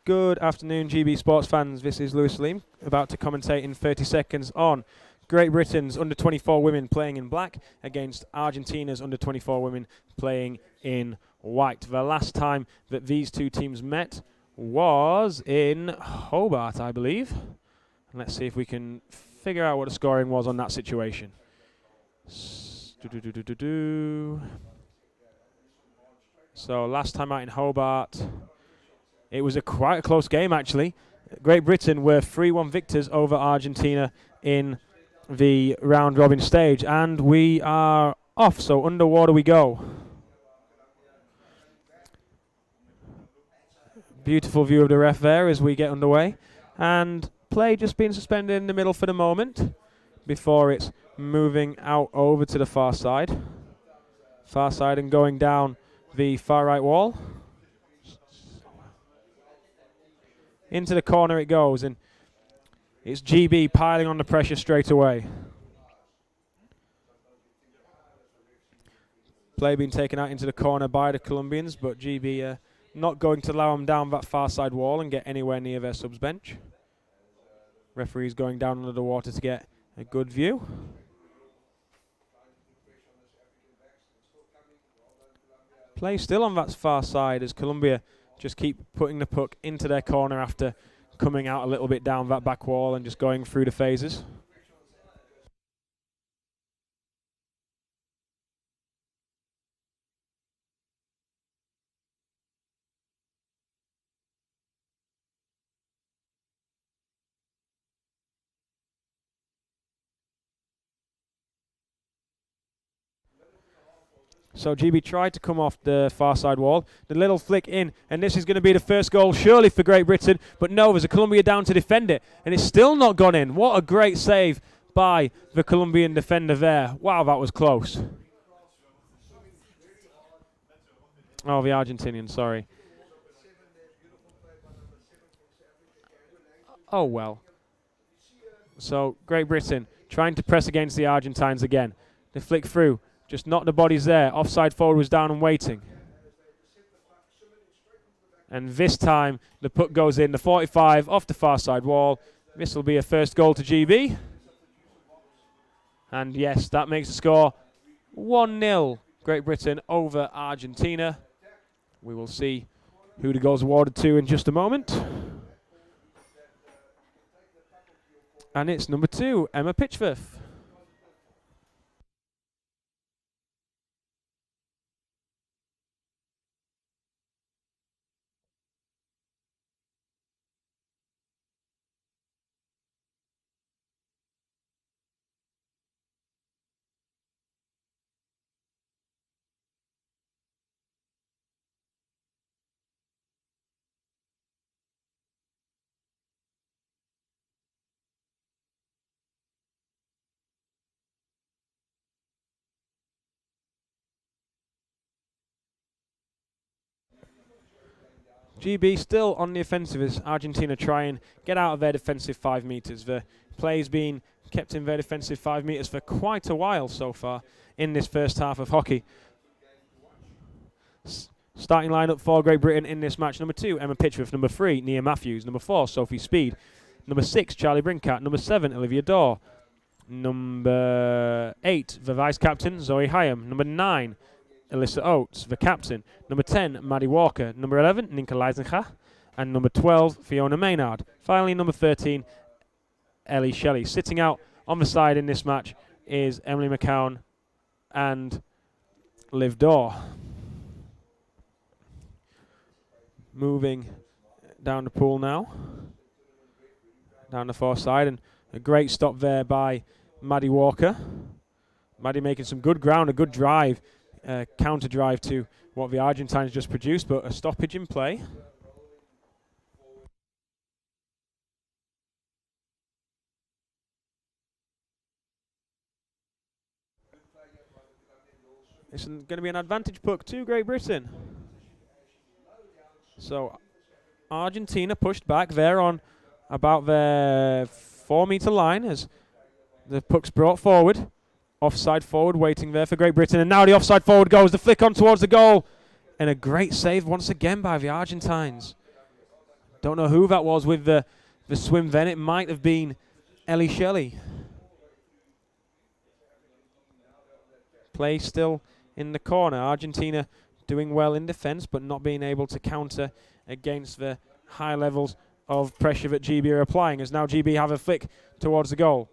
Good afternoon, GB sports fans. This is Lewis Salim, about to commentate in 30 seconds on Great Britain's under-24 women playing in black against Argentina's under-24 women playing in white. The last time that these two teams met was in Hobart, I believe. And let's see if we can figure out what the scoring was on that situation. So last time out in Hobart, it was quite a close game, actually. Great Britain were 3-1 victors over Argentina in the round-robin stage. And we are off, so underwater we go. Beautiful view of the ref there as we get underway. And play just being suspended in the middle for the moment before it's moving out over to the far side. Far side and going down the far right wall. Into the corner it goes, and it's GB piling on the pressure straight away. Play being taken out into the corner by the Colombians, but GB not going to allow them down that far side wall and get anywhere near their subs bench. Referee's going down under the water to get a good view. Play still on that far side as Colombia just keep putting the puck into their corner after coming out a little bit down that back wall and just going through the phases. So GB tried to come off the far side wall. The little flick in, and this is going to be the first goal surely for Great Britain. But no, there's a Colombia down to defend it, and it's still not gone in. What a great save by the Colombian defender there. Wow, that was close. Oh, the Argentinian, sorry. Oh, well. So Great Britain trying to press against the Argentines again. They flick through. Just knocked the bodies there. Offside forward was down and waiting. And this time, the puck goes in. The 45 off the far side wall. This will be a first goal to GB. And yes, that makes the score 1-0. Great Britain over Argentina. We will see who the goal's awarded to in just a moment. And it's number 2, Emma Pitchforth. GB still on the offensive as Argentina try and get out of their defensive 5 metres. The play's been kept in their defensive 5 metres for quite a while so far in this first half of hockey. Starting lineup for Great Britain in this match: number 2, Emma Pitchforth; number 3, Nia Matthews; number 4, Sophie Speed; number 6, Charlie Brinkat; number 7, Olivia Dorr; number 8, the vice-captain, Zoe Hyam; number 9, Alyssa Oates, the captain; number 10, Maddie Walker; number 11, Ninka Leisencha; and number 12, Fiona Maynard. Finally, number 13, Ellie Shelley. Sitting out on the side in this match is Emily McCown and Liv Dorr. Moving down the pool now, down the far side, and a great stop there by Maddie Walker. Maddie making some good ground, a good drive. Counter drive to what the Argentines just produced, but a stoppage in play. It's going to be an advantage puck to Great Britain. So Argentina pushed back there on about their 4 metre line as the puck's brought forward. Offside forward waiting there for Great Britain, and now the offside forward goes, the flick on towards the goal, and a great save once again by the Argentines. Don't know who that was with the swim then. It might have been Ellie Shelley. Play still in the corner. Argentina doing well in defence, but not being able to counter against the high levels of pressure that GB are applying, as now GB have a flick towards the goal.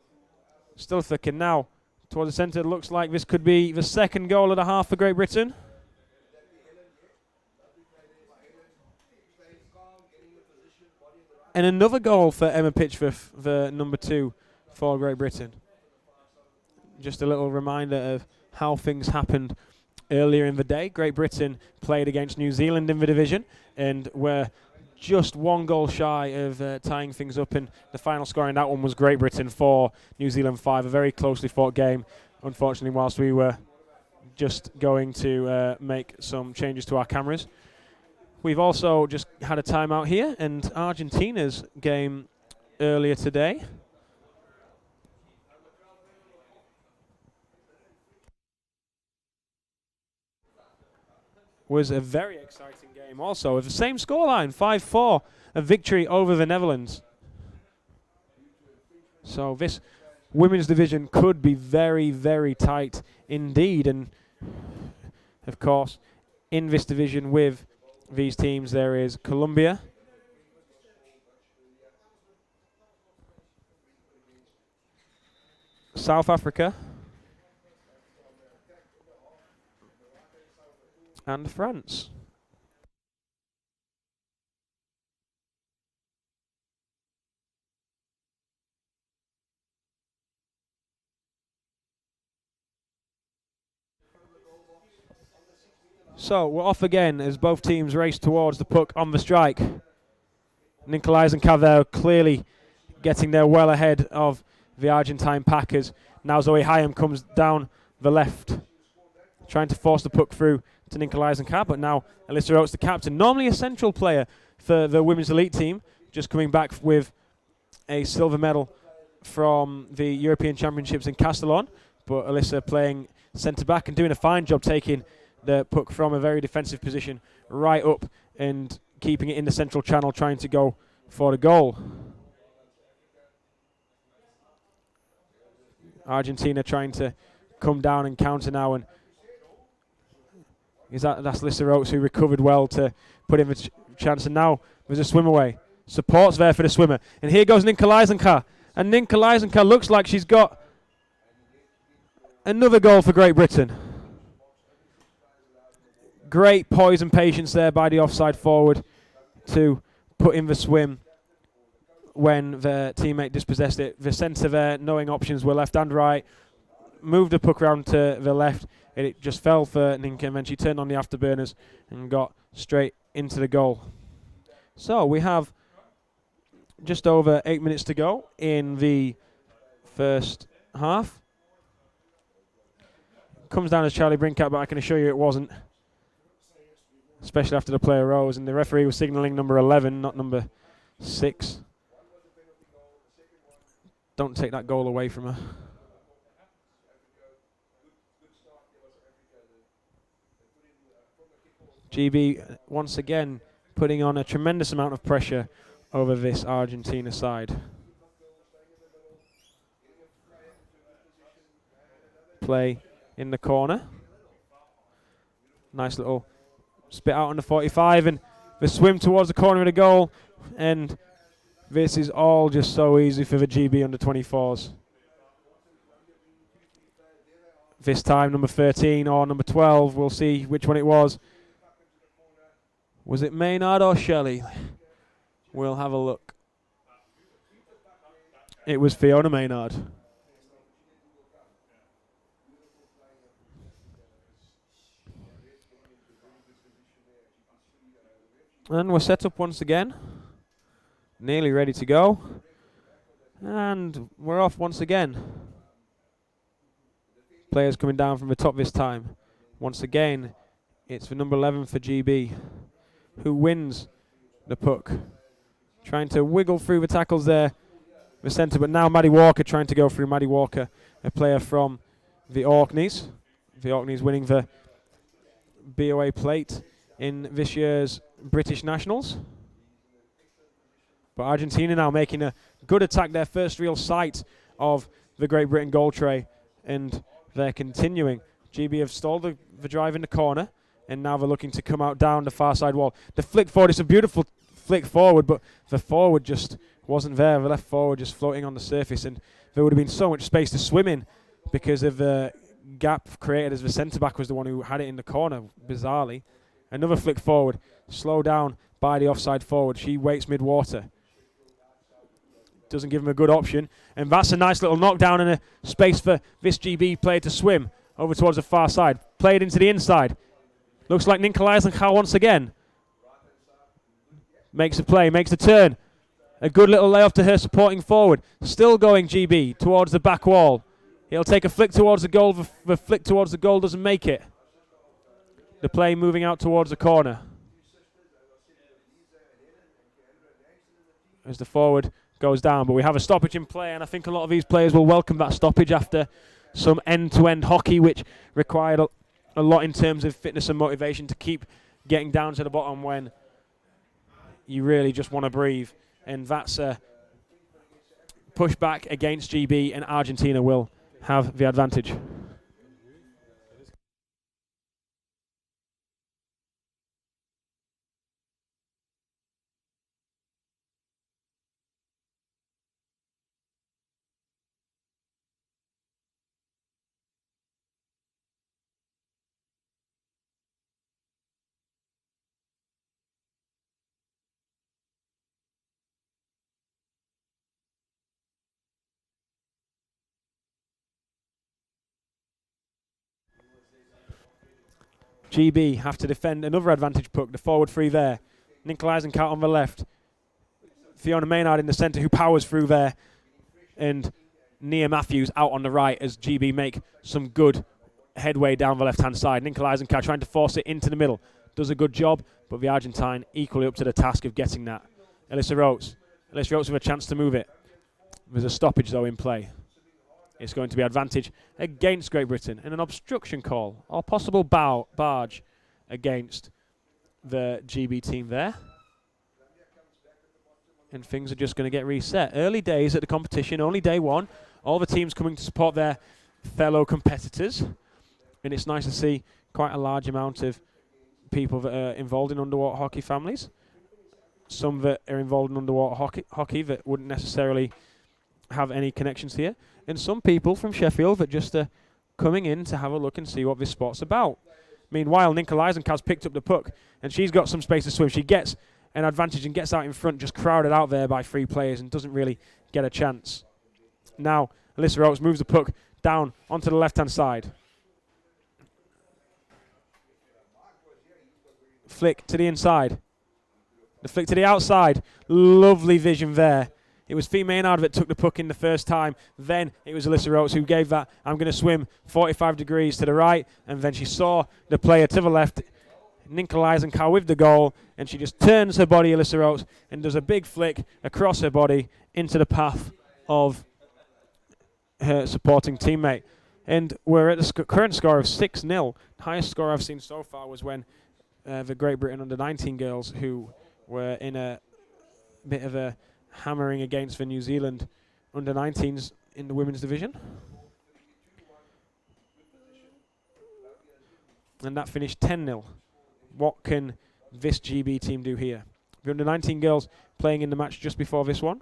Still flicking now towards the centre. Looks like this could be the second goal of the half for Great Britain. And another goal for Emma Pitchforth, the number 2 for Great Britain. Just a little reminder of how things happened earlier in the day. Great Britain played against New Zealand in the division and were just one goal shy of tying things up, and the final score in that one was Great Britain 4, New Zealand 5. A very closely fought game, unfortunately, whilst we were just going to make some changes to our cameras. We've also just had a timeout here, and Argentina's game earlier today was a very exciting game also, with the same scoreline, 5-4, a victory over the Netherlands. So this women's division could be very, very tight indeed. And of course, in this division with these teams, there is Colombia, South Africa, and France. So we're off again as both teams race towards the puck on the strike. Nicolais and Cavell clearly getting there well ahead of the Argentine Packers. Now Zoe Hyam comes down the left, trying to force the puck through to Nicolais and Cavell, but now Alyssa Oates, the captain, normally a central player for the women's elite team, just coming back with a silver medal from the European Championships in Castellon, but Alyssa playing centre back and doing a fine job taking the puck from a very defensive position right up and keeping it in the central channel, trying to go for the goal. Argentina trying to come down and counter now, and that's Alyssa Oates, who recovered well to put in the chance, and now there's a swim away. Support's there for the swimmer, and here goes Nicolais and Nicolais looks like she's got another goal for Great Britain. Great poise and patience there by the offside forward to put in the swim when the teammate dispossessed it. The centre there, knowing options were left and right, moved the puck around to the left, and it just fell for Ninka, and then she turned on the afterburners and got straight into the goal. So we have just over 8 minutes to go in the first half. Comes down as Charlie Brinkat, but I can assure you it wasn't, especially after the player rose, and the referee was signalling number 11, not number 6. Don't take that goal away from her. GB once again putting on a tremendous amount of pressure over this Argentina side. Play in the corner. Nice little spit out on the 45, and the swim towards the corner of the goal, and this is all just so easy for the GB under 24s. This time number 13 or number 12, we'll see which one it was. Was it Maynard or Shelley? We'll have a look. It was Fiona Maynard. And we're set up once again. Nearly ready to go. And we're off once again. Players coming down from the top this time. Once again, it's the number 11 for GB, who wins the puck. Trying to wiggle through the tackles there, the centre, but now Maddie Walker trying to go through. Maddie Walker, a player from the Orkneys. The Orkneys winning the BOA plate in this year's British Nationals. But Argentina now making a good attack, their first real sight of the Great Britain goal tray, and they're continuing. GB have stalled the drive in the corner, and now they're looking to come out down the far side wall. The flick forward, it's a beautiful flick forward, but the forward just wasn't there. The left forward just floating on the surface, and there would have been so much space to swim in because of the gap created as the centre-back was the one who had it in the corner, bizarrely. Another flick forward, slow down by the offside forward. She waits mid-water. Doesn't give him a good option. And that's a nice little knockdown and a space for this GB player to swim over towards the far side. Played into the inside. Looks like Nikolai Eisenhower once again. Makes a play, makes a turn. A good little layoff to her supporting forward. Still going GB towards the back wall. He'll take a flick towards the goal. The flick towards the goal doesn't make it. The play moving out towards the corner. As the forward goes down, but we have a stoppage in play, and I think a lot of these players will welcome that stoppage after some end-to-end hockey, which required a lot in terms of fitness and motivation to keep getting down to the bottom when you really just want to breathe. And that's a pushback against GB, and Argentina will have the advantage. GB have to defend another advantage puck. The forward three there. Nikolai Eisenhower on the left. Fiona Maynard in the centre who powers through there. And Nia Matthews out on the right as GB make some good headway down the left-hand side. Nikolai Eisenhower trying to force it into the middle. Does a good job, but the Argentine equally up to the task of getting that. Alyssa Rotes. Alyssa Rotes with a chance to move it. There's a stoppage, though, in play. It's going to be advantage against Great Britain and an obstruction call or possible barge against the GB team there. And things are just going to get reset. Early days at the competition, only day one. All the teams coming to support their fellow competitors. And it's nice to see quite a large amount of people that are involved in underwater hockey families. Some that are involved in underwater hockey that wouldn't necessarily have any connections here. And some people from Sheffield that just are coming in to have a look and see what this sport's about. Meanwhile, Nikolai Eisenhower's picked up the puck, and she's got some space to swim. She gets an advantage and gets out in front, just crowded out there by three players and doesn't really get a chance. Now, Alyssa Rotes moves the puck down onto the left-hand side. Flick to the inside. The flick to the outside. Lovely vision there. It was Fee Maynard that took the puck in the first time. Then it was Alyssa Rotes who gave that, I'm going to swim 45 degrees to the right. And then she saw the player to the left, Nikolai Eisenhower with the goal. And she just turns her body, Alyssa Rotes, and does a big flick across her body into the path of her supporting teammate. And we're at the current score of 6-0. The highest score I've seen so far was when the Great Britain under-19 girls, who were in a bit of a hammering against the New Zealand under-19s in the women's division. And that finished 10-0. What can this GB team do here? The under-19 girls playing in the match just before this one.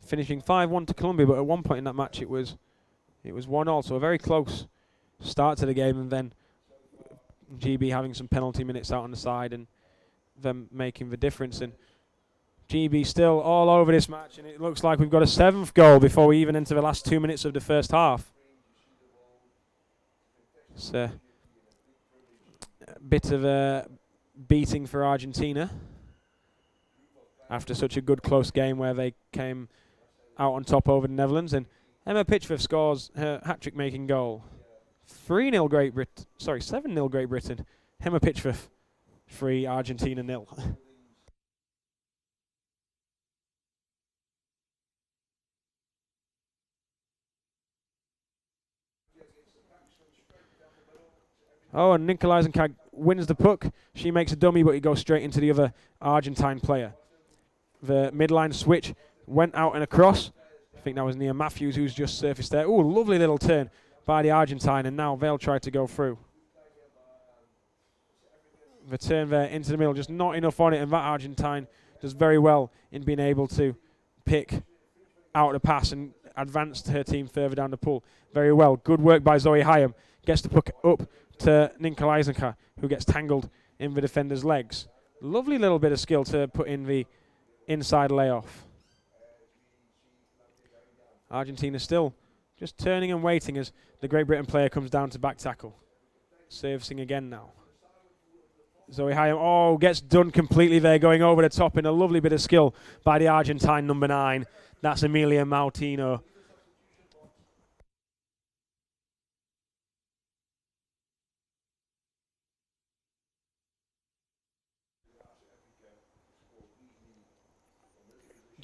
Finishing 5-1 to Colombia, but at one point in that match it was 1-1, so a very close start to the game, and then GB having some penalty minutes out on the side and them making the difference. And GB still all over this match, and it looks like we've got a 7th goal before we even enter the last 2 minutes of the first half. It's a bit of a beating for Argentina after such a good close game where they came out on top over the Netherlands. And Emma Pitchforth scores her hat-trick making goal. 7-0 Great Britain. Emma Pitchforth 3, Argentina 0. Oh, and Nikolai Eisenkag wins the puck. She makes a dummy, but he goes straight into the other Argentine player. The midline switch went out and across. I think that was Nia Matthews who's just surfaced there. Oh, lovely little turn by the Argentine, and now Vale tried to go through. The turn there into the middle, just not enough on it, and that Argentine does very well in being able to pick out the pass and advance her team further down the pool. Very well. Good work by Zoe Hyam. Gets the puck up to Nikolai Eisenkag, who gets tangled in the defender's legs. Lovely little bit of skill to put in the inside layoff. Argentina still just turning and waiting as the Great Britain player comes down to back tackle. Servicing again now. Zoe Hyam, gets done completely there, going over the top in a lovely bit of skill by the Argentine number 9. That's Emilia Mautino.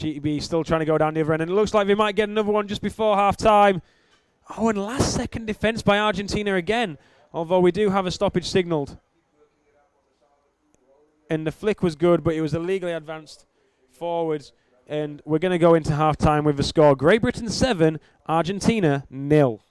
GB still trying to go down the other end, and it looks like they might get another one just before half-time. Oh, and last-second defence by Argentina again, although we do have a stoppage signalled. And the flick was good, but it was illegally advanced forwards. And we're going to go into half-time with the score. Great Britain 7, Argentina 0.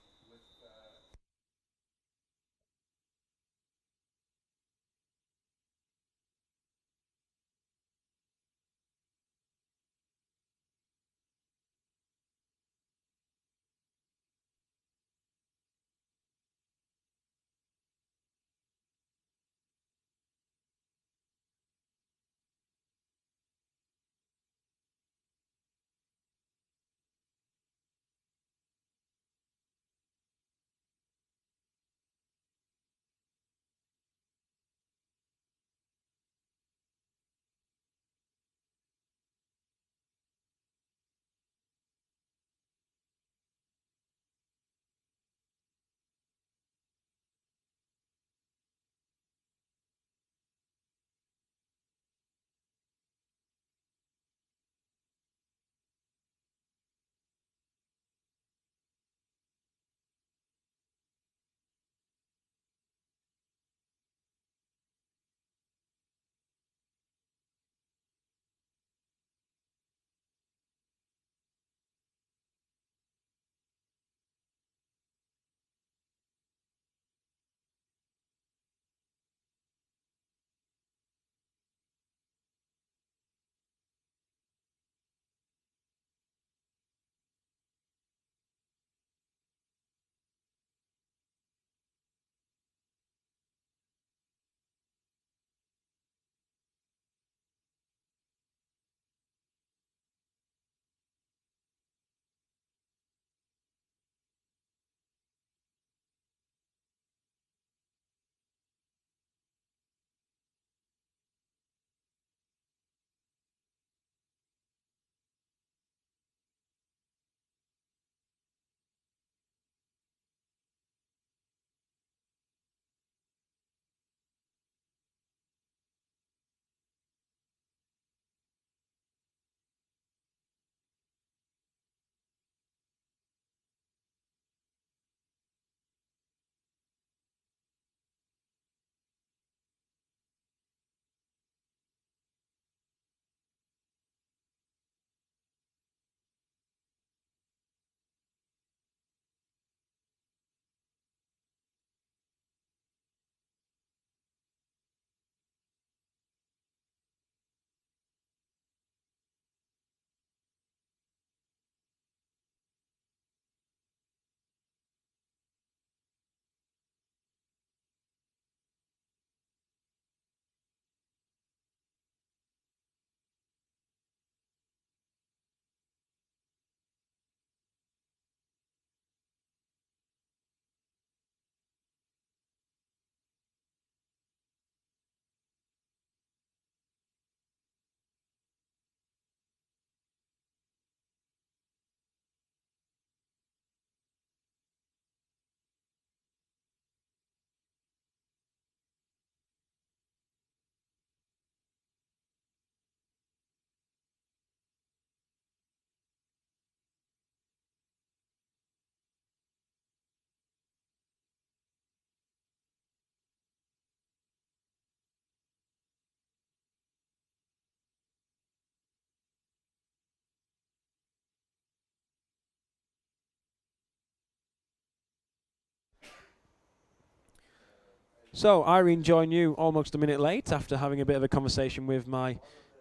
So, Irene joined you almost a minute late after having a bit of a conversation with my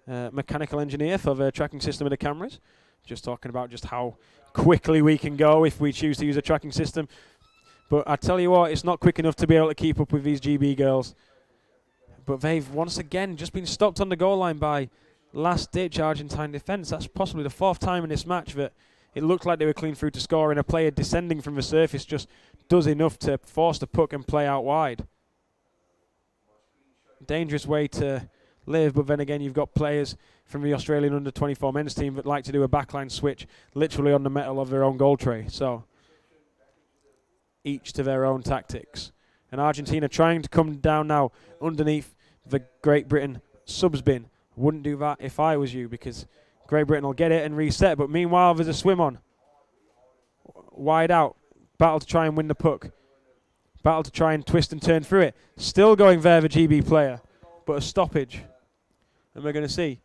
mechanical engineer for the tracking system of the cameras. Just talking about just how quickly we can go if we choose to use a tracking system. But I tell you what, it's not quick enough to be able to keep up with these GB girls. But they've once again just been stopped on the goal line by last-ditch Argentine defence. That's possibly the 4th time in this match that it looked like they were clean through to score, and a player descending from the surface just does enough to force the puck and play out wide. Dangerous way to live, but then again you've got players from the Australian under-24 men's team that like to do a backline switch literally on the metal of their own goal tray. So each to their own tactics. And Argentina trying to come down now underneath the Great Britain subs bin. Wouldn't do that if I was you, because Great Britain will get it and reset. But meanwhile, there's a swim on. Wide out. Battle to try and win the puck. Battle to try and twist and turn through it. Still going there, the GB player. But a stoppage. And we're going to see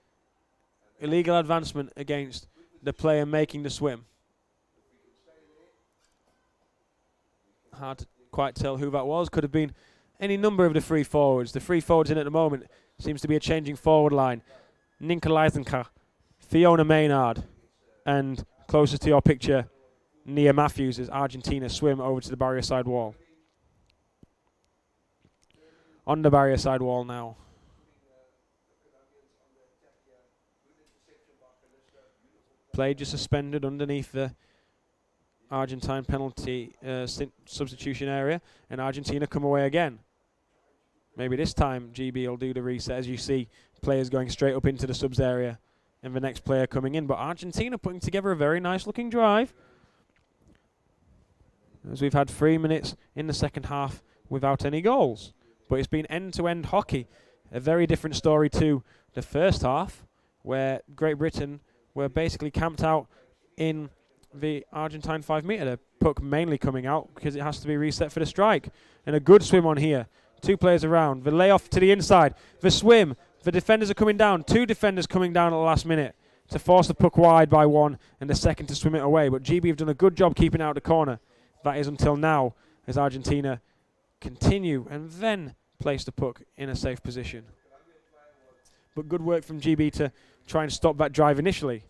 illegal advancement against the player making the swim. Hard to quite tell who that was. Could have been any number of the three forwards. The three forwards in at the moment seems to be a changing forward line. Ninka Leisenka, Fiona Maynard, and closer to your picture, Nia Matthews as Argentina swim over to the barrier side wall. On the barrier side wall now. Play just suspended underneath the Argentine penalty substitution area, and Argentina come away again. Maybe this time GB will do the reset, as you see players going straight up into the subs area and the next player coming in. But Argentina putting together a very nice looking drive, as we've had 3 minutes in the second half without any goals. But it's been end-to-end hockey. A very different story to the first half, where Great Britain were basically camped out in the Argentine 5 metre. The puck mainly coming out because it has to be reset for the strike. And a good swim on here. 2 players around. The layoff to the inside. The swim. The defenders are coming down. 2 defenders coming down at the last minute to force the puck wide by 1 and the second to swim it away. But GB have done a good job keeping out the corner. That is until now, as Argentina continue and then place the puck in a safe position. But good work from GB to try and stop that drive initially.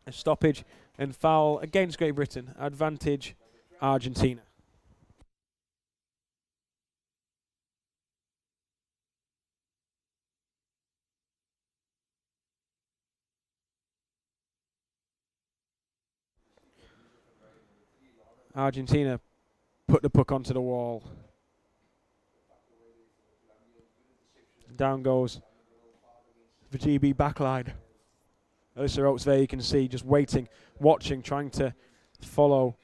A stoppage and foul against Great Britain. Advantage Argentina. Argentina put the puck onto the wall. Down goes the GB backline. Alyssa Oates there, you can see, just waiting, watching, trying to follow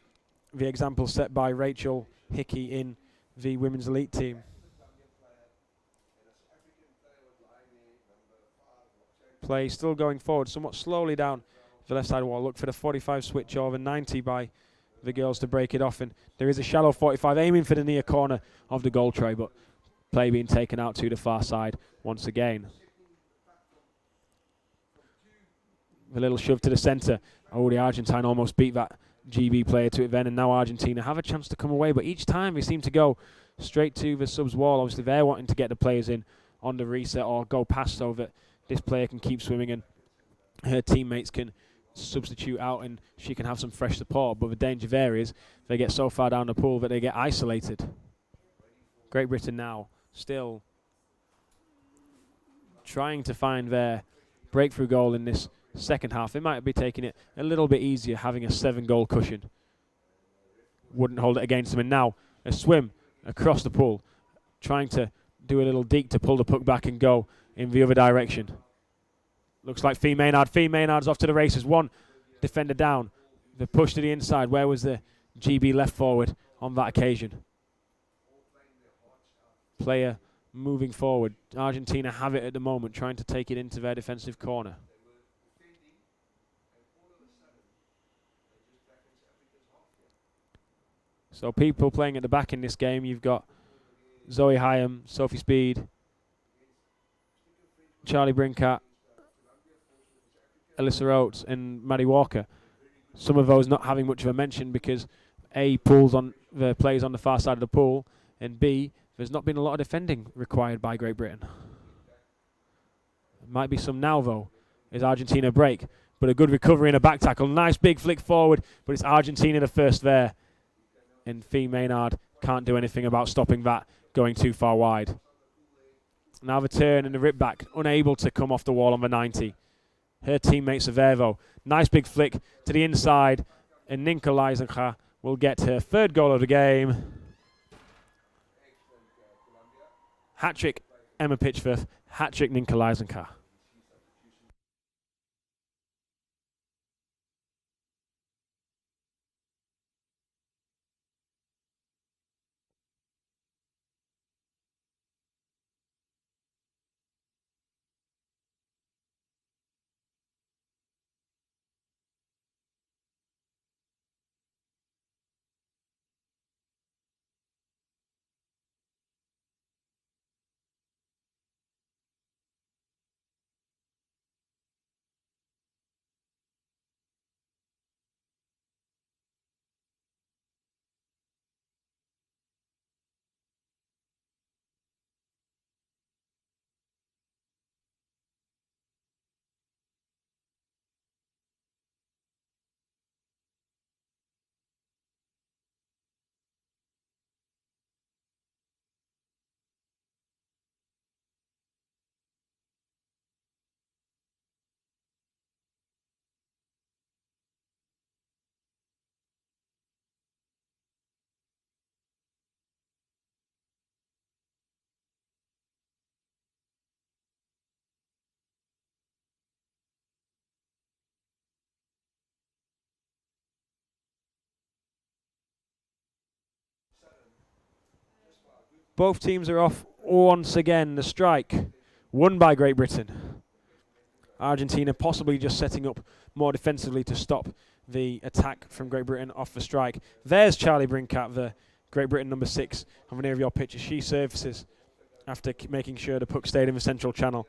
the example set by Rachel Hickey in the women's elite team. Play still going forward, somewhat slowly down the left side wall. Look for the 45 switch over 90 by the girls to break it off. And there is a shallow 45 aiming for the near corner of the goal tray, but play being taken out to the far side once again. A little shove to the centre. Oh, the Argentine almost beat that GB player to it then, and now Argentina have a chance to come away, but each time they seem to go straight to the subs wall. Obviously they're wanting to get the players in on the reset or go past so that this player can keep swimming and her teammates can substitute out and she can have some fresh support. But the danger there is they get so far down the pool that they get isolated. Great Britain now still trying to find their breakthrough goal in this second half. They might be taking it a little bit easier, having a 7-goal cushion. Wouldn't hold it against them. And now a swim across the pool, trying to do a little deke to pull the puck back and go in the other direction. Looks like Fee Maynard. Fee Maynard's off to the races. 1 defender down. The push to the inside. Where was the GB left forward on that occasion? Player moving forward. Argentina have it at the moment, trying to take it into their defensive corner. So people playing at the back in this game, you've got Zoe Hyam, Sophie Speed, Charlie Brinkat, Alyssa Oates and Maddie Walker. Some of those not having much of a mention because A, pools on the players on the far side of the pool, and B, There's not been a lot of defending required by Great Britain. Might be some now, though, as Argentina break. But a good recovery and a back tackle. Nice big flick forward, but it's Argentina the first there. And Fee Maynard can't do anything about stopping that going too far wide. Now the turn and the rip back, unable to come off the wall on the 90. Her teammates are there, though. Nice big flick to the inside, and Ninka Leisenka will get her third goal of the game. Hat-trick Emma Pitchforth, hat-trick Ninka Leisenka. Both teams are off once again. The strike won by Great Britain. Argentina possibly just setting up more defensively to stop the attack from Great Britain off the strike. There's Charlie Brinkat, the Great Britain number 6, on the near of your pitch as she surfaces after making sure the puck stayed in the central channel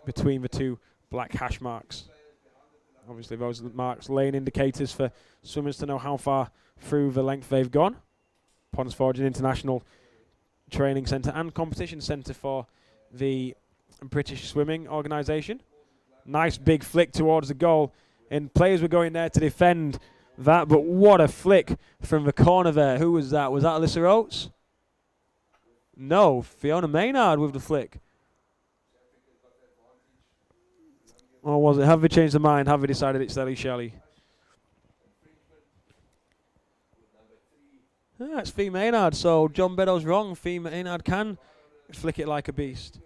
between the two black hash marks. Obviously those marks lane indicators for swimmers to know how far through the length they've gone. Ponds Forge, an international training centre and competition centre for the British swimming organisation. Nice big flick towards the goal, and players were going there to defend that, but what a flick from the corner there. Who was that? Was that Alyssa Oates? No, Fiona Maynard with the flick. Or was it? Have they changed their mind? Have they decided it's Ellie Shelley? It's Fee Maynard, so John Beddoes wrong. Fee Maynard can flick it like a beast.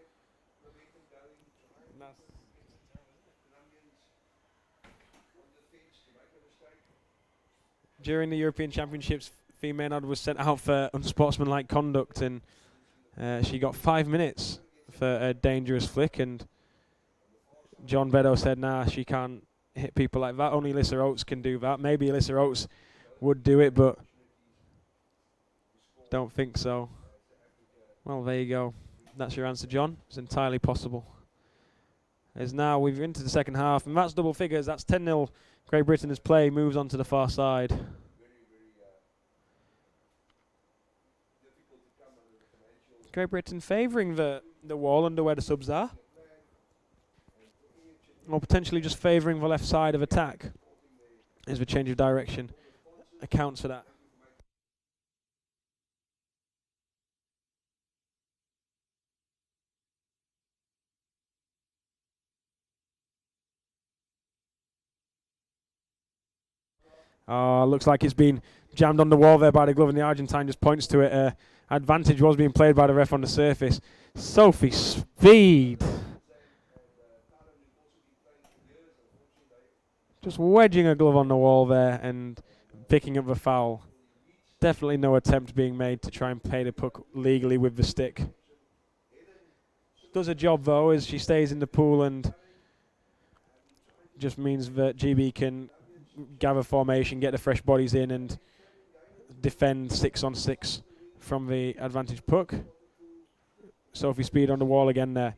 During the European Championships, Fee Maynard was sent out for unsportsmanlike conduct, and she got 5 minutes for a dangerous flick, and John Beddoes said, nah, she can't hit people like that. Only Alyssa Oates can do that. Maybe Alyssa Oates would do it, but don't think so. Well, there you go. That's your answer, John. It's entirely possible. As now we've into the second half, and that's double figures. That's 10-0. Great Britain as play moves on to the far side. Great Britain favouring the wall under where the subs are. Or potentially just favouring the left side of attack as the change of direction accounts for that. Looks like it's been jammed on the wall there by the glove, and the Argentine just points to it. Advantage was being played by the ref on the surface. Sophie Speed. Just wedging a glove on the wall there and picking up the foul. Definitely no attempt being made to try and pay the puck legally with the stick. Does a job though as she stays in the pool, and just means that GB can gather formation, get the fresh bodies in, and defend 6-on-6 from the advantage puck. Sophie Speed on the wall again there.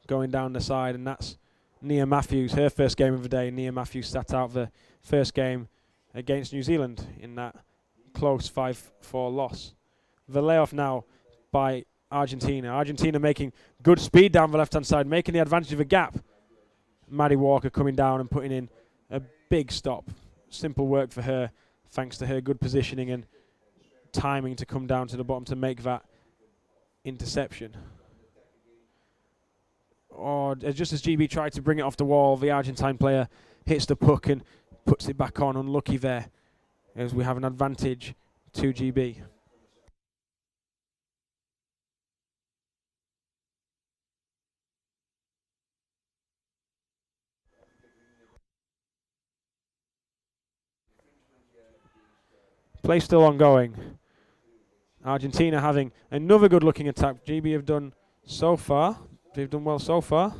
Going down the side, and that's Nia Matthews, her first game of the day. Nia Matthews sat out the first game against New Zealand in that close 5-4 loss. The layoff now by Argentina. Argentina making good speed down the left-hand side, making the advantage of a gap. Maddie Walker coming down and putting in a big stop. Simple work for her, thanks to her good positioning and timing to come down to the bottom to make that interception. Or just as GB tried to bring it off the wall, the Argentine player hits the puck and puts it back on. Unlucky there, as we have an advantage to GB. Play still ongoing. Argentina having another good looking attack. GB have done so far. They've done well so far.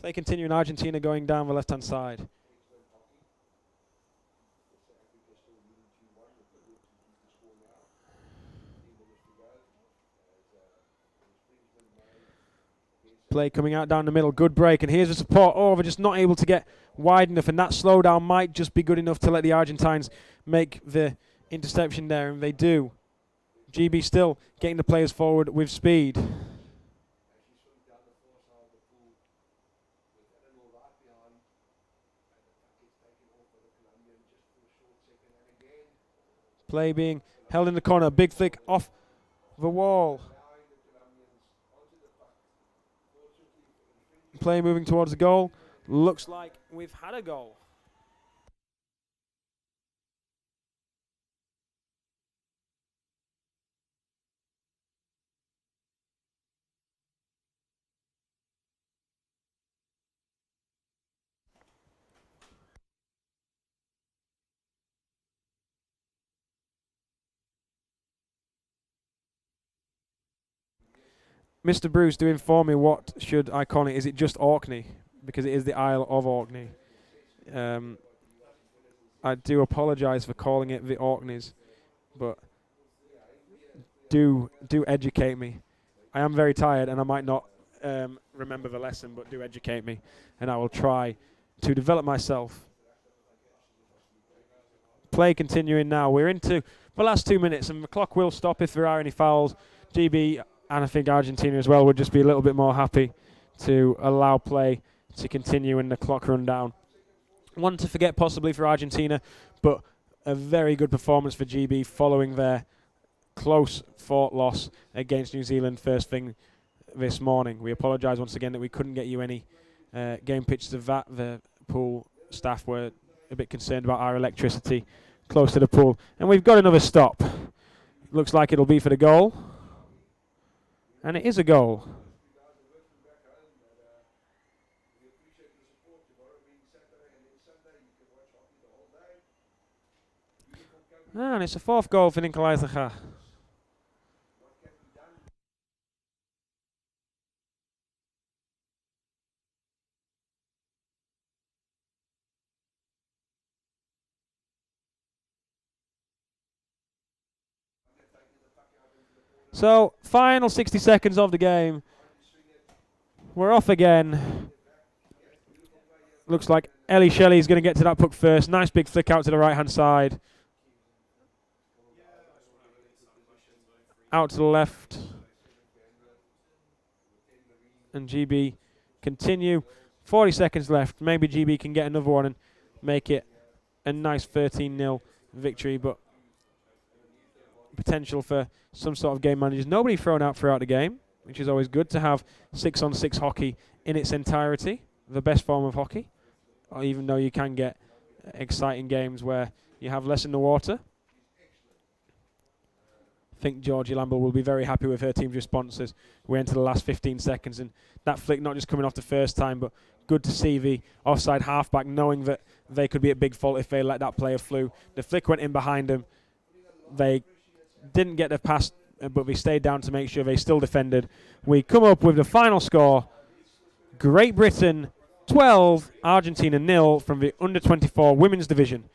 Play continuing, Argentina going down the left-hand side. Play coming out down the middle, good break, and here's the support. Oh, they're just not able to get wide enough, and that slowdown might just be good enough to let the Argentines make the interception there, and they do. GB still getting the players forward with speed. Play being held in the corner, big flick off the wall. Play moving towards the goal. Looks like we've had a goal. Mr. Bruce, do inform me, what should I call it? Is it just Orkney? Because it is the Isle of Orkney. I do apologise for calling it the Orkneys, but do educate me. I am very tired and I might not remember the lesson, but do educate me, and I will try to develop myself. Play continuing now. We're into the last 2 minutes, and the clock will stop if there are any fouls. GB, and I think Argentina as well, would just be a little bit more happy to allow play to continue and the clock run down. One to forget possibly for Argentina, but a very good performance for GB following their close fought loss against New Zealand first thing this morning. We apologise once again that we couldn't get you any game pictures of that. The pool staff were a bit concerned about our electricity close to the pool. And we've got another stop. Looks like it'll be for the goal. And it is a goal. And it's a fourth goal for Nikolai Zacha. So, final 60 seconds of the game. We're off again. Looks like Ellie Shelley's going to get to that puck first. Nice big flick out to the right-hand side. Out to the left. And GB continue. 40 seconds left. Maybe GB can get another one and make it a nice 13-0 victory, but potential for some sort of game managers. Nobody thrown out throughout the game, which is always good to have 6-on-6 hockey in its entirety, the best form of hockey, even though you can get exciting games where you have less in the water. I think Georgie Lamble will be very happy with her team's responses. We enter the last 15 seconds, and that flick not just coming off the first time, but good to see the offside halfback knowing that they could be at big fault if they let that player flew. The flick went in behind them. They didn't get the pass, but they stayed down to make sure they still defended. We come up with the final score. Great Britain 12, Argentina 0 from the under-24 women's division.